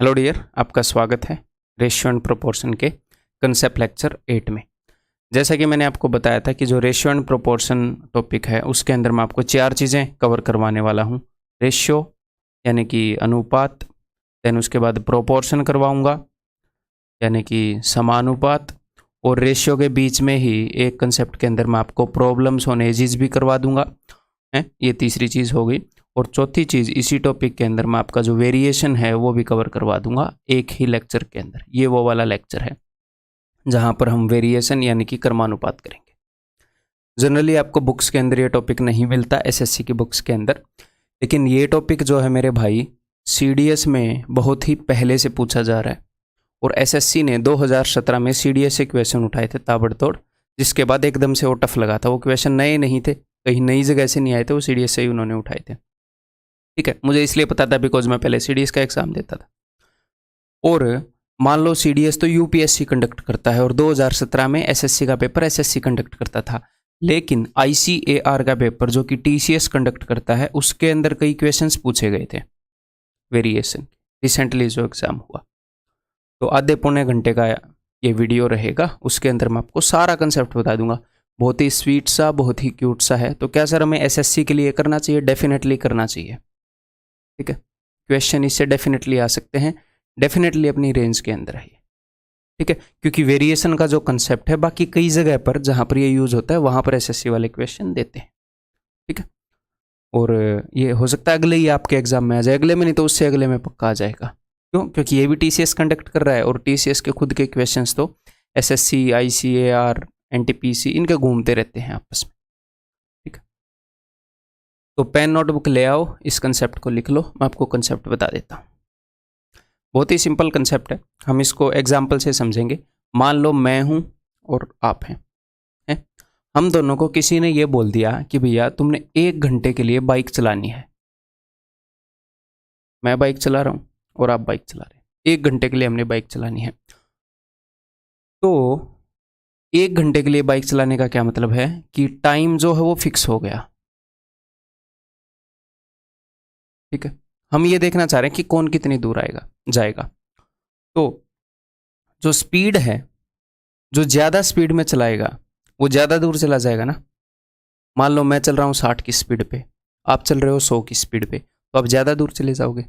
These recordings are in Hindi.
हेलो डियर, आपका स्वागत है रेशियो एंड प्रोपोर्शन के कंसेप्ट लेक्चर 8 में। जैसा कि मैंने आपको बताया था कि जो रेशियो एंड प्रोपोर्शन टॉपिक है उसके अंदर मैं आपको 4 चीज़ें कवर करवाने वाला हूँ। रेशियो यानी कि अनुपात, देन उसके बाद प्रोपोर्शन करवाऊँगा यानी कि समानुपात, और रेशियो के बीच में ही एक कंसेप्ट के अंदर मैं आपको प्रॉब्लम्स ऑन एजेस भी करवा दूंगा है। ये तीसरी चीज़ हो गई। और चौथी चीज़, इसी टॉपिक के अंदर मैं आपका जो वेरिएशन है वो भी कवर करवा दूंगा एक ही लेक्चर के अंदर। ये वो वाला लेक्चर है जहाँ पर हम वेरिएशन यानी कि क्रमानुपात करेंगे। जनरली आपको बुक्स के अंदर ये टॉपिक नहीं मिलता, एसएससी की बुक्स के अंदर, लेकिन ये टॉपिक जो है मेरे भाई सीडीएस में बहुत ही पहले से पूछा जा रहा है। और एसएससी ने 2017 में सीडीएस से क्वेश्चन उठाए थे ताबड़तोड़, जिसके बाद एकदम से वो टफ लगा था। वो क्वेश्चन नए नहीं थे, कहीं नई जगह से नहीं आए थे, वो सीडीएस से ही उन्होंने उठाए थे। ठीक है, मुझे इसलिए पता था बिकॉज मैं पहले सीडीएस का एग्जाम देता था। और मान लो सीडीएस तो यूपीएससी कंडक्ट करता है और 2017 में एसएससी का पेपर एसएससी कंडक्ट करता था, लेकिन आईसीएआर का पेपर जो कि टीसीएस कंडक्ट करता है उसके अंदर कई क्वेश्चंस पूछे गए थे वेरिएशन। रिसेंटली जो एग्जाम हुआ, तो आधे पौने घंटे का ये वीडियो रहेगा, उसके अंदर मैं आपको सारा कंसेप्ट बता दूंगा। बहुत ही स्वीट सा, बहुत ही क्यूट सा है। तो क्या सर हमें एसएससी के लिए करना चाहिए? डेफिनेटली करना चाहिए। ठीक है, क्वेश्चन इससे डेफिनेटली आ सकते हैं, डेफिनेटली अपनी रेंज के अंदर है ये। ठीक है, क्योंकि वेरिएशन का जो कंसेप्ट है बाकी कई जगह पर जहां पर ये यूज होता है वहां पर एसएससी वाले क्वेश्चन देते हैं। ठीक है, और ये हो सकता है अगले ही आपके एग्जाम में आ जाए, अगले में नहीं तो उससे अगले में पक्का आ जाएगा। क्यों? क्योंकि ये भी टीसीएस कंडक्ट कर रहा है और टीसीएस के खुद के क्वेश्चंस तो एसएससी, आईसीएआर, एनटीपीसी इनके घूमते रहते हैं आपस में। ठीक है, तो पेन नोटबुक ले आओ, इस कंसेप्ट को लिख लो, मैं आपको कंसेप्ट बता देता हूँ। बहुत ही सिंपल कंसेप्ट है, हम इसको एग्जाम्पल से समझेंगे। मान लो मैं हूँ और आप हैं, हम दोनों को किसी ने ये बोल दिया कि भैया तुमने 1 घंटे के लिए बाइक चलानी है। मैं बाइक चला रहा हूँ और आप बाइक चला रहे हैं, 1 घंटे के लिए हमने बाइक चलानी है। तो 1 घंटे के लिए बाइक चलाने का क्या मतलब है कि टाइम जो है वो फिक्स हो गया। ठीक है, हम ये देखना चाह रहे हैं कि कौन कितनी दूर जाएगा। तो जो स्पीड है, जो ज़्यादा स्पीड में चलाएगा वो ज़्यादा दूर चला जाएगा ना। मान लो मैं चल रहा हूँ 60 की स्पीड पे, आप चल रहे हो 100 की स्पीड पे, तो आप ज़्यादा दूर चले जाओगे।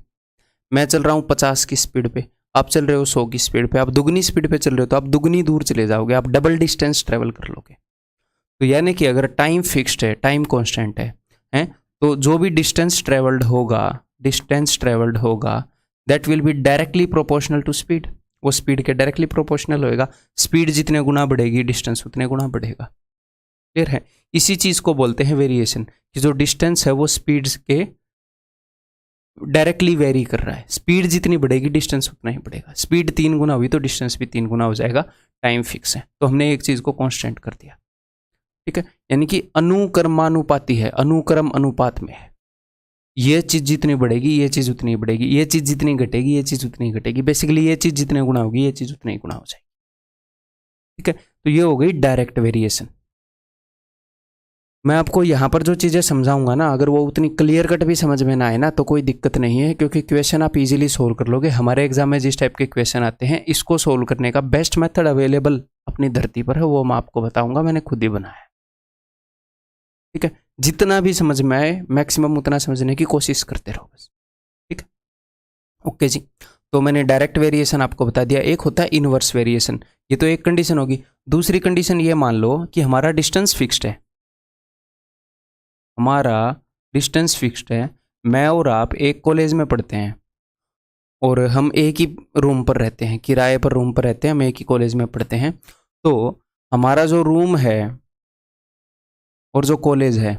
मैं चल रहा हूँ 50 की स्पीड पे, आप चल रहे हो 100 की स्पीड पे, आप दुगनी स्पीड पे चल रहे हो तो आप दुगनी दूर चले जाओगे, आप डबल डिस्टेंस ट्रेवल कर लोगे। तो यानी कि अगर टाइम फिक्स्ड है, टाइम कॉन्स्टेंट है, तो जो भी डिस्टेंस ट्रेवल्ड होगा that will be directly proportional to speed. वो स्पीड के डायरेक्टली प्रोपोर्शनल होएगा। स्पीड जितने गुना बढ़ेगी डिस्टेंस उतने गुना बढ़ेगा। क्लियर है? इसी चीज को बोलते हैं वेरिएशन, कि जो डिस्टेंस है वो स्पीड के डायरेक्टली वेरी कर रहा है। स्पीड जितनी बढ़ेगी डिस्टेंस उतना ही बढ़ेगा। स्पीड 3 गुना हुई तो डिस्टेंस भी 3 गुना हो जाएगा। टाइम फिक्स है, तो हमने एक चीज को कांस्टेंट कर दिया। ठीक है, यानी कि अनुक्रमानुपाती है, अनुक्रम अनुपात में है। ये चीज जितनी बढ़ेगी ये चीज उतनी बढ़ेगी, ये चीज जितनी घटेगी ये चीज उतनी घटेगी। बेसिकली ये चीज जितने गुना होगी ये चीज उतनी गुना हो जाएगी। ठीक है, तो ये हो गई डायरेक्ट वेरिएशन। मैं आपको यहाँ पर जो चीज़ें समझाऊंगा ना, अगर वो उतनी क्लियर कट भी समझ में ना आए ना तो कोई दिक्कत नहीं है, क्योंकि क्वेश्चन आप इजीली सोल्व कर लोगे। हमारे एग्जाम में जिस टाइप के क्वेश्चन आते हैं, इसको सोल्व करने का बेस्ट मेथड अवेलेबल अपनी धरती पर है, वो मैं आपको बताऊंगा, मैंने खुद ही बनाया है। ठीक है, जितना भी समझ में आए मैक्सिमम उतना समझने की कोशिश करते रहो बस। ठीक है, ओके जी। तो मैंने डायरेक्ट वेरिएशन आपको बता दिया। एक होता है इनवर्स वेरिएशन, ये तो एक कंडीशन होगी। दूसरी कंडीशन ये मान लो कि हमारा डिस्टेंस फिक्स्ड है, हमारा डिस्टेंस फिक्स्ड है। मैं और आप एक कॉलेज में पढ़ते हैं और हम एक ही रूम पर रहते हैं, किराए पर रूम पर रहते हैं, हम एक ही कॉलेज में पढ़ते हैं। तो हमारा जो रूम है और जो कॉलेज है,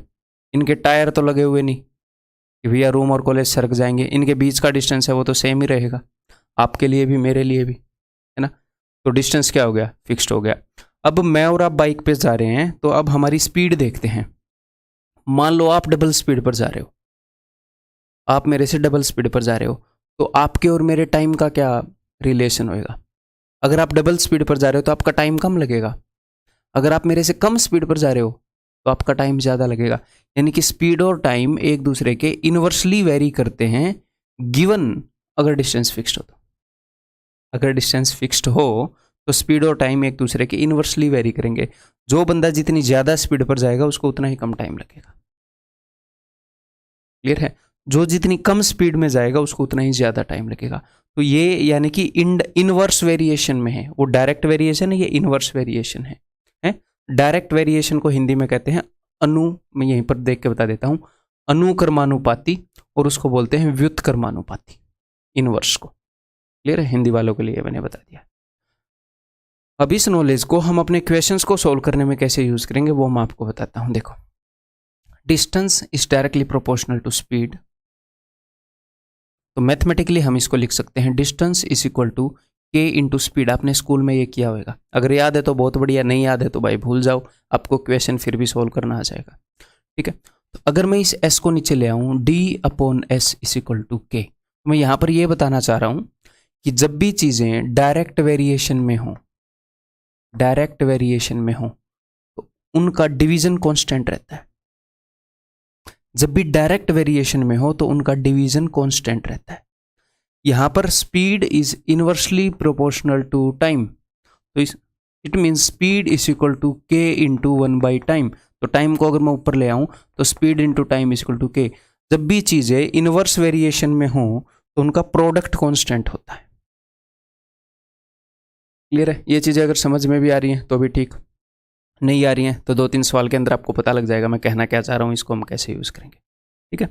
इनके टायर तो लगे हुए नहीं कि भैया रूम और कॉलेज सरक जाएंगे। इनके बीच का डिस्टेंस है वो तो सेम ही रहेगा, आपके लिए भी मेरे लिए भी, है ना। तो डिस्टेंस क्या हो गया? फिक्स्ड हो गया। अब मैं और आप बाइक पे जा रहे हैं, तो अब हमारी स्पीड देखते हैं। मान लो आप डबल स्पीड पर जा रहे हो, आप मेरे से डबल स्पीड पर जा रहे हो, तो आपके और मेरे टाइम का क्या रिलेशन होएगा? अगर आप डबल स्पीड पर जा रहे हो तो आपका टाइम कम लगेगा, अगर आप मेरे से कम स्पीड पर जा रहे हो तो आपका टाइम ज़्यादा लगेगा। यानी कि स्पीड और टाइम एक दूसरे के इनवर्सली वेरी करते हैं, गिवन अगर डिस्टेंस फिक्स्ड हो तो। अगर डिस्टेंस फिक्स्ड हो तो स्पीड और टाइम एक दूसरे के इनवर्सली वेरी करेंगे। जो बंदा जितनी ज़्यादा स्पीड पर जाएगा उसको उतना ही कम टाइम लगेगा। क्लियर है? जो जितनी कम स्पीड में जाएगा उसको उतना ही ज़्यादा टाइम लगेगा। तो ये यानी कि इनवर्स वेरिएशन में है। वो डायरेक्ट वेरिएशन है, ये इनवर्स वेरिएशन है। डायरेक्ट वेरिएशन को हिंदी में कहते हैं मैं यहीं पर देख के बता देता हूँ, अनुक्रमानुपाती, और उसको बोलते हैं व्युत्क्रमानुपाती, इनवर्स को। क्लियर है? हिंदी वालों के लिए मैंने बता दिया। अब इस नॉलेज को हम अपने क्वेश्चंस को सॉल्व करने में कैसे यूज करेंगे वो मैं आपको बताता हूं। देखो, distance is directly proportional to speed. तो मैथमेटिकली हम इसको लिख सकते हैं डिस्टेंस इज इक्वल टू के इंटू स्पीड। आपने स्कूल में ये किया होगा, अगर याद है तो बहुत बढ़िया, नहीं याद है तो भाई भूल जाओ, आपको क्वेश्चन फिर भी सॉल्व करना आ जाएगा। ठीक है, तो अगर मैं इस एस को नीचे ले आऊं, d upon s is equal to k, मैं यहां पर यह बताना चाह रहा हूं कि जब भी चीजें डायरेक्ट वेरिएशन में हो तो उनका डिवीजन कांस्टेंट रहता है। जब भी डायरेक्ट वेरिएशन में हो तो उनका डिवीजन कांस्टेंट रहता है। यहां पर speed is inversely proportional to time, तो it means speed is equal to के इंटू 1 टाइम। तो टाइम को अगर मैं ऊपर ले आऊं तो speed into time is equal to K. जब भी चीजें इनवर्स वेरिएशन में हो तो उनका प्रोडक्ट कांस्टेंट होता है। क्लियर है? ये चीजें अगर समझ में भी आ रही हैं तो भी ठीक, नहीं आ रही हैं तो 2-3 सवाल के अंदर आपको पता लग जाएगा मैं कहना क्या चाह रहा हूं, इसको हम कैसे यूज करेंगे। ठीक है,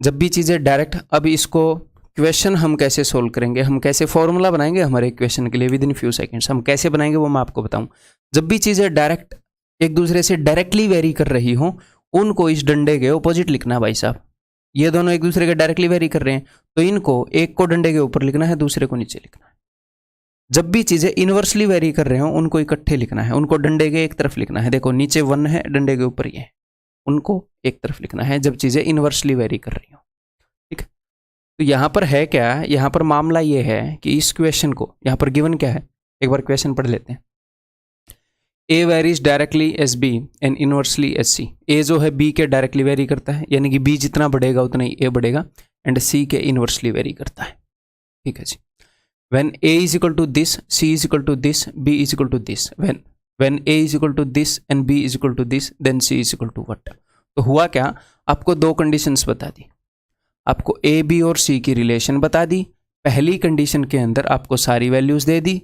जब भी चीजें डायरेक्ट, अब इसको क्वेश्चन हम कैसे सोल्व करेंगे, हम कैसे फॉर्मूला बनाएंगे हमारे क्वेश्चन के लिए विद इन फ्यू सेकंड्स, हम कैसे बनाएंगे वो मैं आपको बताऊं। जब भी चीजें डायरेक्ट एक दूसरे से डायरेक्टली वेरी कर रही हो उनको इस डंडे के ऑपोजिट लिखना। भाई साहब, ये दोनों एक दूसरे के डायरेक्टली वेरी कर रहे हैं तो इनको, एक को डंडे के ऊपर लिखना है, दूसरे को नीचे लिखना है। जब भी चीजें इनवर्सली वेरी कर रहे हो उनको इकट्ठे लिखना है, उनको डंडे के एक तरफ लिखना है। देखो नीचे 1 है, डंडे के ऊपर ये है, उनको एक तरफ लिखना है जब चीजें इनवर्सली वेरी कर रही हो। ठीक है, तो यहां पर है क्या, यहां पर मामला ये है कि इस क्वेश्चन को, यहां पर गिवन क्या है, एक बार क्वेश्चन पढ़ लेते हैं। A varies directly as B and inversely as C. A जो है बी के डायरेक्टली वेरी करता है, यानी कि बी जितना बढ़ेगा उतना ही ए बढ़ेगा, एंड सी के इनवर्सली वेरी करता है। ठीक है जी। When A is equal to this, C is equal to this, B is equal to this. When A is equal to this and B is equal to this, then C is equal to what? तो हुआ क्या, आपको 2 कंडीशंस बता दी, आपको A, B और C की रिलेशन बता दी। पहली कंडीशन के अंदर आपको सारी वैल्यूज दे दी,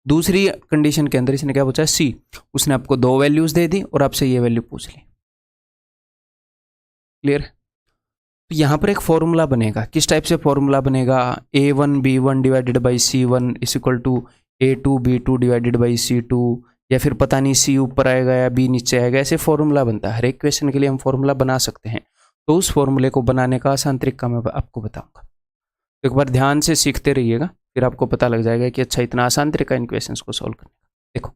दूसरी कंडीशन के अंदर इसने क्या पूछा, C, उसने आपको 2 वैल्यूज दे दी और आपसे ये वैल्यू पूछ ली। क्लियर? तो यहाँ पर एक फॉर्मूला बनेगा। किस टाइप से फॉर्मूला बनेगा, A1 B1 divided by C1 is equal to A2 B2 divided by C2, या फिर पता नहीं C ऊपर आएगा या B नीचे आएगा, ऐसे फॉर्मूला बनता है। हर एक क्वेश्चन के लिए हम फॉर्मूला बना सकते हैं। तो उस फॉर्मूले को बनाने का आसान तरीका मैं आपको बताऊंगा। तो एक बार ध्यान से सीखते रहिएगा, फिर आपको पता लग जाएगा कि अच्छा इतना आसान तरीका इन क्वेश्चन को सॉल्व करने का। देखो,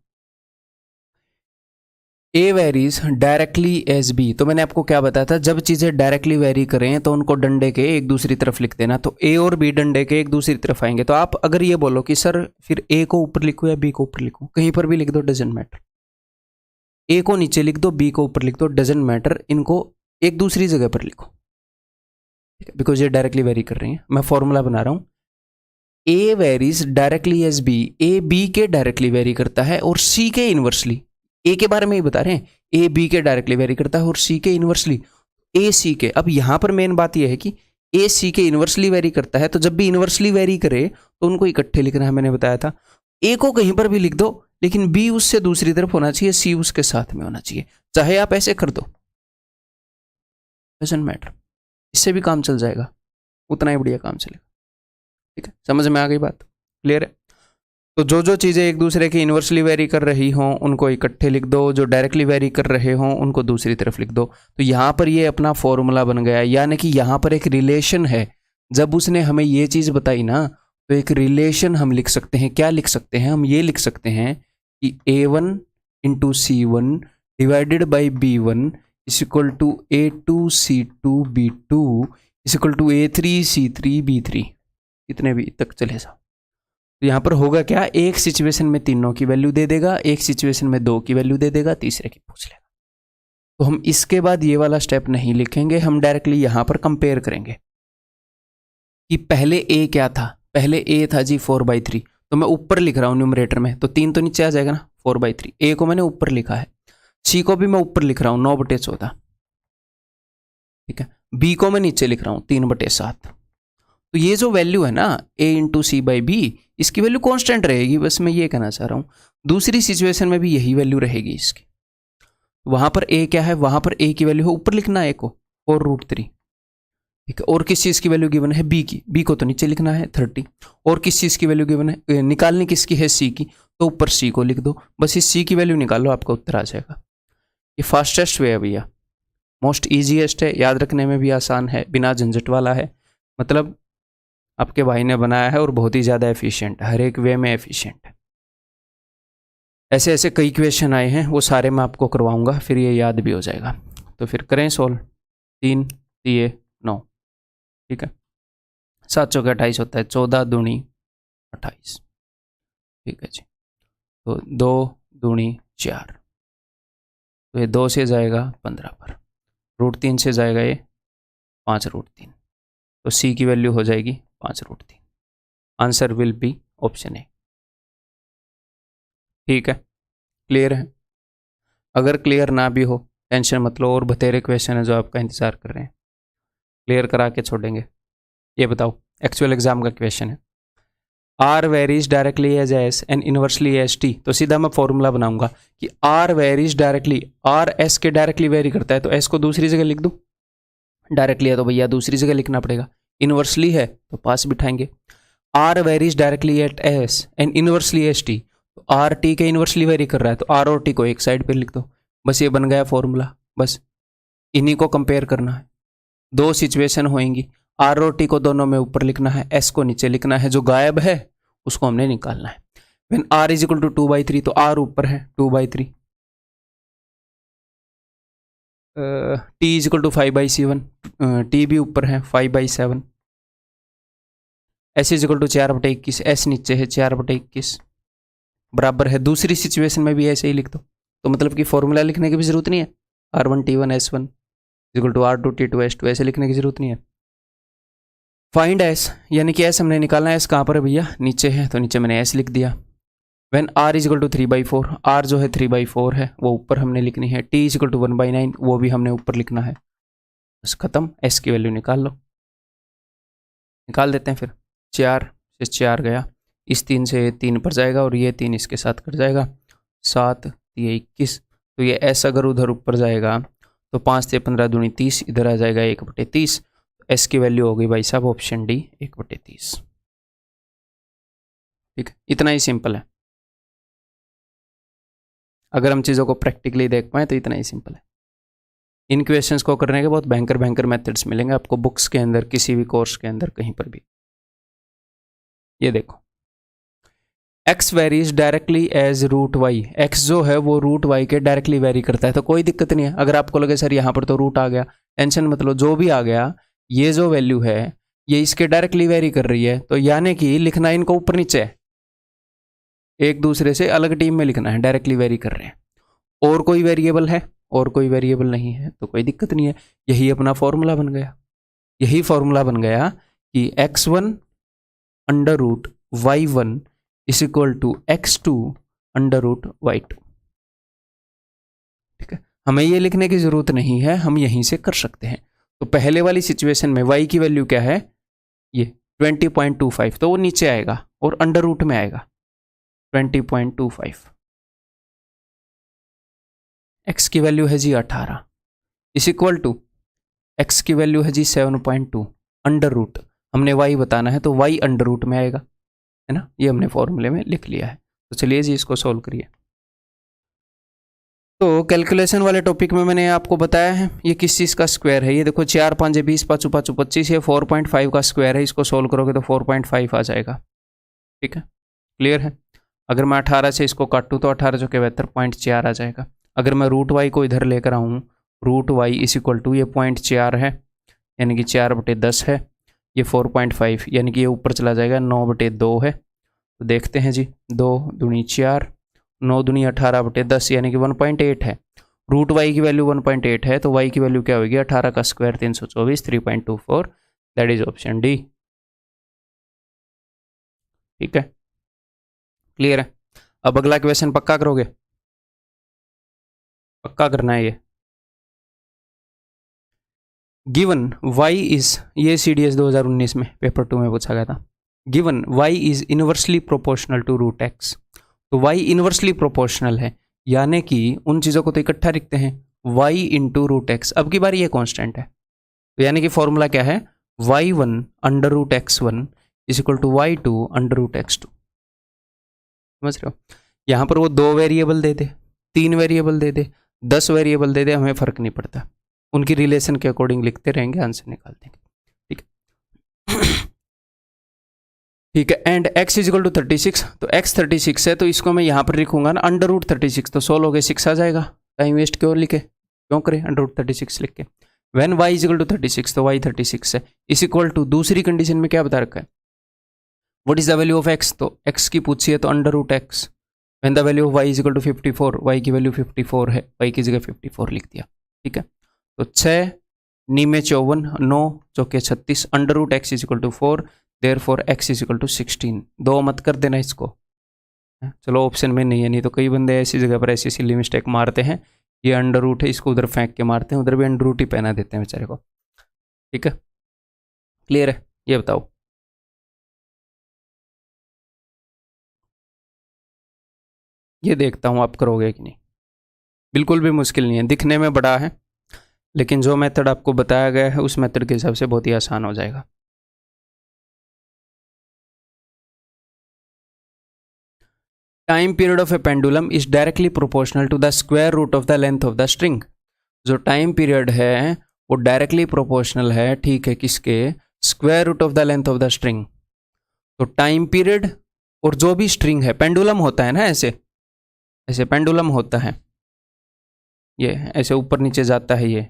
ए वेरीज डायरेक्टली एस बी, तो मैंने आपको क्या बताया था, जब चीजें डायरेक्टली वेरी करें तो उनको डंडे के एक दूसरी तरफ लिख देना। तो ए और बी डंडे के एक दूसरी तरफ आएंगे। तो आप अगर ये बोलो कि सर फिर ए को ऊपर लिखो या बी को ऊपर लिखो, कहीं पर भी लिख दो, डजेंट मैटर। ए को नीचे लिख दो, बी को ऊपर लिख दो, डजेंट मैटर, इनको एक दूसरी जगह पर लिखो, बिकॉज ये डायरेक्टली वेरी कर रही हैं। मैं फॉर्मूला बना रहा हूं, A varies directly as B, A B के डायरेक्टली वेरी करता है और सी के इनवर्सली। ए के बारे में ही बता रहे हैं, ए बी के डायरेक्टली वेरी करता है और सी के इनवर्सली, ए सी के। अब यहां पर मेन बात यह है कि ए सी के इनवर्सली वेरी करता है, तो जब भी इनवर्सली वेरी करे तो उनको इकट्ठे लिखना है। मैंने बताया था, ए को कहीं पर भी लिख दो लेकिन बी उससे दूसरी तरफ होना चाहिए, सी उसके साथ में होना चाहिए। चाहे आप ऐसे कर दो, डजंट मैटर, इससे भी काम चल जाएगा, उतना ही बढ़िया काम चलेगा। ठीक है, समझ में आ गई बात? क्लियर है? तो जो जो चीज़ें एक दूसरे की इनवर्सली वेरी कर रही हों उनको इकट्ठे लिख दो, जो डायरेक्टली वेरी कर रहे हों उनको दूसरी तरफ लिख दो। तो यहाँ पर ये अपना फॉर्मूला बन गया, यानी कि यहाँ पर एक रिलेशन है। जब उसने हमें ये चीज़ बताई ना, तो एक रिलेशन हम लिख सकते हैं। क्या लिख सकते हैं? हम ये लिख सकते हैं कि A1 into C1 divided by B1 is equal to A2 C2 B2 is equal to A3 C3 B3। इतने भी तक चले जाओ। तो यहाँ पर होगा क्या, एक सिचुएशन में तीनों की वैल्यू दे देगा, एक सिचुएशन में 2 की वैल्यू दे देगा, तीसरे की पूछ लेगा। तो हम इसके बाद ये वाला स्टेप नहीं लिखेंगे, हम डायरेक्टली यहाँ पर कंपेयर करेंगे कि पहले ए क्या था। पहले ए था जी 4/3, तो मैं ऊपर लिख रहा हूँ न्यूमरेटर में, तो 3 तो नीचे आ जाएगा ना, 4/3। ए को मैंने ऊपर लिखा है, सी को भी मैं ऊपर लिख रहा हूँ 9/14, ठीक है। बी को मैं नीचे लिख रहा हूँ 3/7। तो ये जो वैल्यू है ना a into c by b, इसकी वैल्यू कांस्टेंट रहेगी, बस मैं ये कहना चाह रहा हूँ। दूसरी सिचुएशन में भी यही वैल्यू रहेगी इसकी। वहां पर a क्या है, वहां पर a की वैल्यू है, ऊपर लिखना है a को 4√3, ठीक है। और किस चीज की वैल्यू गिवन है, b की, b को तो नीचे लिखना है 30। और किस चीज की वैल्यू गिवन है, निकालनी किसकी है, c की, तो ऊपर c को लिख दो, बस इस c की वैल्यू निकालो, आपका उत्तर आ जाएगा। ये फास्टेस्ट वे है भैया, मोस्ट ईजीएस्ट है, याद रखने में भी आसान है, बिना झंझट वाला है, मतलब आपके भाई ने बनाया है और बहुत ही ज़्यादा एफिशिएंट है, हर एक वे में एफिशिएंट है। ऐसे ऐसे कई क्वेश्चन आए हैं, वो सारे मैं आपको करवाऊंगा, फिर ये याद भी हो जाएगा। तो फिर करें सोल्व। 3 3 9, ठीक है। 7 चौके 28 होता है, 14 दूनी 28, ठीक है जी। तो 2 दूनी 4, तो ये 2 से जाएगा 15 पर, √3 से जाएगा ये 5√3, तो सी की वैल्यू हो जाएगी 5√3। Answer will be option A, ठीक है। क्लियर है? अगर क्लियर ना भी हो टेंशन मत लो, और बतेरे क्वेश्चन है जो आपका इंतजार कर रहे हैं, क्लियर करा के छोड़ेंगे। ये बताओ, एक्चुअल एग्जाम का क्वेश्चन है, r varies directly as s and inversely as t. तो सीधा मैं फॉर्मूला बनाऊंगा कि r varies directly, r s के डायरेक्टली वेरी करता है, तो एस को दूसरी जगह लिख दूं, डायरेक्टली है तो भैया दूसरी जगह लिखना पड़ेगा, इनवर्सली है तो पास बिठाएंगे। R varies directly at S and inversely as T, तो आर टी के इनवर्सली वेरी कर रहा है, तो आर और टी को एक साइड पे लिख दो, बस ये बन गया फॉर्मूला। बस इन्हीं को कंपेयर करना है, दो सिचुएशन होंगी, आर और टी को दोनों में ऊपर लिखना है, एस को नीचे लिखना है, जो गायब है उसको हमने निकालना है। When r is equal to 2/3, तो आर ऊपर है 2/3, t is equal to 5/7, t भी ऊपर है 5/7, s is equal to 4/21, s नीचे है 4/21, बराबर है। दूसरी सिचुएशन में भी ऐसे ही लिख दो, तो मतलब कि फॉर्मूला लिखने की भी जरूरत नहीं है, R1T1 S1 equal to R2T2 S2 ऐसे लिखने की जरूरत नहीं है। फाइंड एस, यानी कि एस हमने निकालना है, एस कहाँ पर है भैया, नीचे है, तो नीचे मैंने एस लिख दिया। When r is equal to 3/4, r जो है 3/4 है वो ऊपर हमने लिखनी है, टी इज इक्वल टू 1/9 वो भी हमने ऊपर लिखना है, बस खत्म। एस की वैल्यू निकाल लो, निकाल देते हैं फिर। 4 से 4 गया, इस 3 से 3 पर जाएगा और ये 3 इसके साथ कट जाएगा, 7 ये 21, तो ये एस अगर उधर ऊपर जाएगा तो 5 से 15 दूनी 30, इधर आ जाएगा 1/30, एस की वैल्यू हो गई भाई साहब ऑप्शन डी 1/30, ठीक है। इतना ही सिंपल है, अगर हम चीज़ों को प्रैक्टिकली देख पाए तो इतना ही सिंपल है। इन क्वेश्चंस को करने के बहुत भयंकर भयंकर मेथड्स मिलेंगे आपको बुक्स के अंदर, किसी भी कोर्स के अंदर, कहीं पर भी। ये देखो, x varies directly as √y, x जो है वो √y के डायरेक्टली वेरी करता है, तो कोई दिक्कत नहीं है। अगर आपको लगे सर यहाँ पर तो रूट आ गया, टेंशन मत लो, जो भी आ गया, ये जो वैल्यू है ये इसके डायरेक्टली वेरी कर रही है, तो यानी कि लिखना इनको ऊपर नीचे है, एक दूसरे से अलग टीम में लिखना है, डायरेक्टली वेरी कर रहे हैं। और कोई वेरिएबल है, और कोई वेरिएबल नहीं है, तो कोई दिक्कत नहीं है। यही अपना फॉर्मूला बन गया, यही फॉर्मूला बन गया कि x1 under root y1 is equal to x2 under root y2, ठीक है। हमें ये लिखने की जरूरत नहीं है, हम यहीं से कर सकते हैं। तो पहले वाली सिचुएशन में y की वैल्यू क्या है, ये 20.25, तो वो नीचे आएगा और अंडर रूट में आएगा 20.25। x की वैल्यू है जी 18 इस इक्वल टू x की वैल्यू है जी 7.2 अंडर रूट, हमने y बताना है तो y अंडर रूट में आएगा, है ना। ये हमने फॉर्मूले में लिख लिया है। तो चलिए जी इसको सॉल्व करिए। तो कैलकुलेशन वाले टॉपिक में मैंने आपको बताया है ये किस चीज़ का स्क्वायर है। ये देखो 4 5 20 5 5 25, ये 4.5 का स्क्वायर है, इसको सॉल्व करोगे तो 4.5 आ जाएगा, ठीक है। क्लियर है? अगर मैं 18 से इसको काटूँ तो 18 जो के 72.4 आ जाएगा। अगर मैं √y को इधर लेकर आऊँ, √y इस इक्वल टू ये 0.4 है, यानी कि 4/10 है, ये 4.5 यानी कि ये ऊपर चला जाएगा, 9/2 है। तो देखते हैं जी, 2 दूनी 4, 9 दूनी 18/10 यानी कि 1.8 है। √y की वैल्यू 1.8 है, तो y की वैल्यू क्या होगी, 18 का square 324, 3.24, that is option D, ठीक है। क्लियर है। अब अगला क्वेश्चन पक्का करोगे, पक्का करना है ये। गिवन y इज, ये CDS 2019 में पेपर 2 में पूछा गया था। Given y is inversely proportional to root x, तो y इनवर्सली प्रोपोर्शनल है, यानी कि उन चीज़ों को तो इकट्ठा लिखते हैं, y इंटू रूट एक्स। अब की बार ये कांस्टेंट है, तो यानी कि फॉर्मूला क्या है, y1 under root x1 is equal to y2 under root x2। समझ रहे हो, यहाँ पर वो 2 वेरिएबल दे दे, 3 वेरिएबल दे दे, 10 वेरिएबल दे दे, हमें फ़र्क नहीं पड़ता, उनकी रिलेशन के अकॉर्डिंग लिखते रहेंगे, आंसर निकाल देंगे। ठीक है ठीक है। And x is equal to 36, तो x 36 है, तो इसको मैं यहाँ पर लिखूंगा ना अंडर रूट 36, तो 16 हो गए 6 आ जाएगा। टाइम वेस्ट क्यों लिखे, क्यों करें अंडर रूट 36 लिख के। When y is equal to 36, तो y 36 है, इस इक्वल टू दूसरी कंडीशन में क्या बता रखा है, what is the value of x, तो x की पूछी है तो under root x। When the value of y is equal to 54, y की वैल्यू 54 है, y की जगह 54 लिख दिया। ठीक है, तो 6 नी में 54, 9 चौके 36, under root x is equal to 4, therefore x is equal to 16। 2 मत कर देना इसको, चलो ऑप्शन में नहीं है, नहीं तो कई बंदे ऐसी जगह पर ऐसी सिली मिस्टेक मारते हैं, ये अंडर रूट है, इसको उधर फेंक के मारते हैं, उधर भी अंडर रूट ही पहना देते हैं बेचारे को। ठीक है, क्लियर है, ये बताओ। ये देखता हूँ आप करोगे कि नहीं। बिल्कुल भी मुश्किल नहीं है, दिखने में बड़ा है, लेकिन जो मेथड आपको बताया गया है उस मेथड के हिसाब से बहुत ही आसान हो जाएगा। Time period of a pendulum is directly proportional to the square root of the length of the string. जो टाइम पीरियड है वो डायरेक्टली प्रोपोर्शनल है, ठीक है, किसके, square root of the length of the string. तो टाइम पीरियड और जो भी स्ट्रिंग है, पेंडुलम होता है ना, ऐसे ऐसे पेंडुलम होता है, ये ऐसे ऊपर नीचे जाता है, ये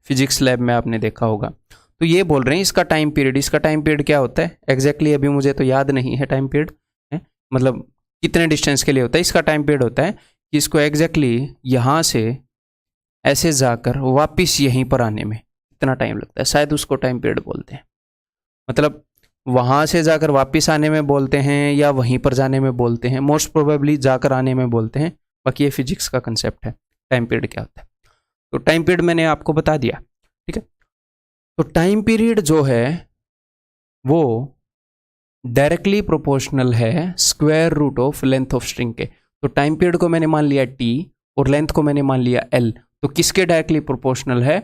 फिजिक्स लैब में आपने देखा होगा। तो ये बोल रहे हैं इसका टाइम पीरियड क्या होता है एग्जैक्टली, अभी मुझे तो याद नहीं है टाइम पीरियड है, मतलब कितने डिस्टेंस के लिए होता है। इसका टाइम पीरियड होता है कि इसको एग्जैक्टली यहाँ से ऐसे जाकर वापस यहीं पर आने में इतना टाइम लगता है, शायद उसको टाइम पीरियड बोलते हैं। मतलब वहाँ से जाकर वापस आने में बोलते हैं या वहीं पर जाने में बोलते हैं, मोस्ट प्रोबेबली जाकर आने में बोलते हैं, बाकी ये फिजिक्स का कंसेप्ट है टाइम पीरियड क्या होता है। तो टाइम पीरियड मैंने आपको बता दिया, ठीक है। तो टाइम पीरियड जो है वो डायरेक्टली प्रोपोर्शनल है square root of length of string के। तो टाइम पीरियड को मैंने मान लिया t और लेंथ को मैंने मान लिया l, तो किसके डायरेक्टली प्रोपोर्शनल है,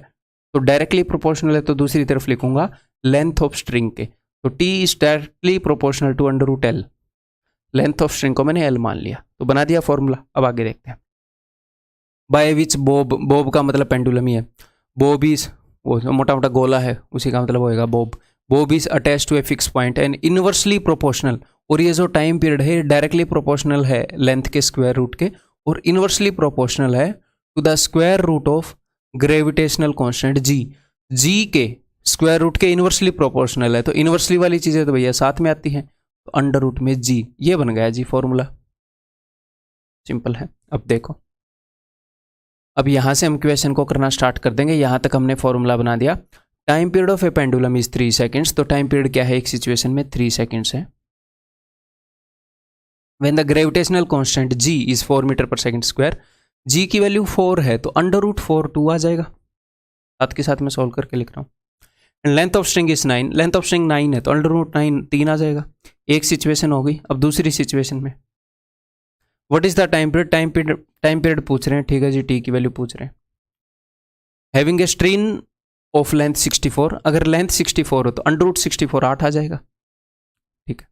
तो डायरेक्टली प्रोपोर्शनल है तो दूसरी तरफ लिखूंगा लेंथ ऑफ स्ट्रिंग के। तो t is directly proportional to under root l, length of string को मैंने l मान लिया, तो बना दिया फॉर्मूला। अब आगे देखते हैं। बाय विच बॉब, बॉब का मतलब पेंडुलम ही है, बॉब इज वो मोटा मोटा गोला है उसी का मतलब होएगा bob. Bob is attach to a fix point and inversely proportional, और ये जो टाइम पीरियड है डायरेक्टली प्रोपोर्शनल है लेंथ के स्क्वायर रूट के और इनवर्सली प्रोपोर्शनल है to the square root of gravitational constant G. G के स्क्वायर रूट के इनवर्सली प्रोपोर्शनल है, तो इनवर्सली वाली चीज़ें तो भैया साथ में आती हैं, तो अंडर रूट में जी, ये बन गया जी फॉर्मूला, सिंपल है। अब देखो, अब यहाँ से हम क्वेश्चन को करना स्टार्ट कर देंगे। यहाँ तक हमने फॉर्मूला बना दिया। Time period of a pendulum is 3 seconds, तो टाइम पीरियड क्या है एक सिचुएशन में 3 सेकेंड्स है। When the gravitational constant g is 4 metre per second square, g की वैल्यू 4 है तो अंडर रूट 4 2 आ जाएगा, साथ के साथ मैं सॉल्व करके लिख रहा हूँ। Length of string is 9, length of string 9 है तो अंडर रूट 9 3 आ जाएगा। एक सिचुएशन हो गई। अब दूसरी सिचुएशन में what is the time period, time period पूछ रहे हैं, ठीक है जी, टी की वैल्यू पूछ रहे हैं। Having a string of length 64, अगर लेंथ 64 हो तो अंडर रूट 64 8 आ जाएगा, ठीक है।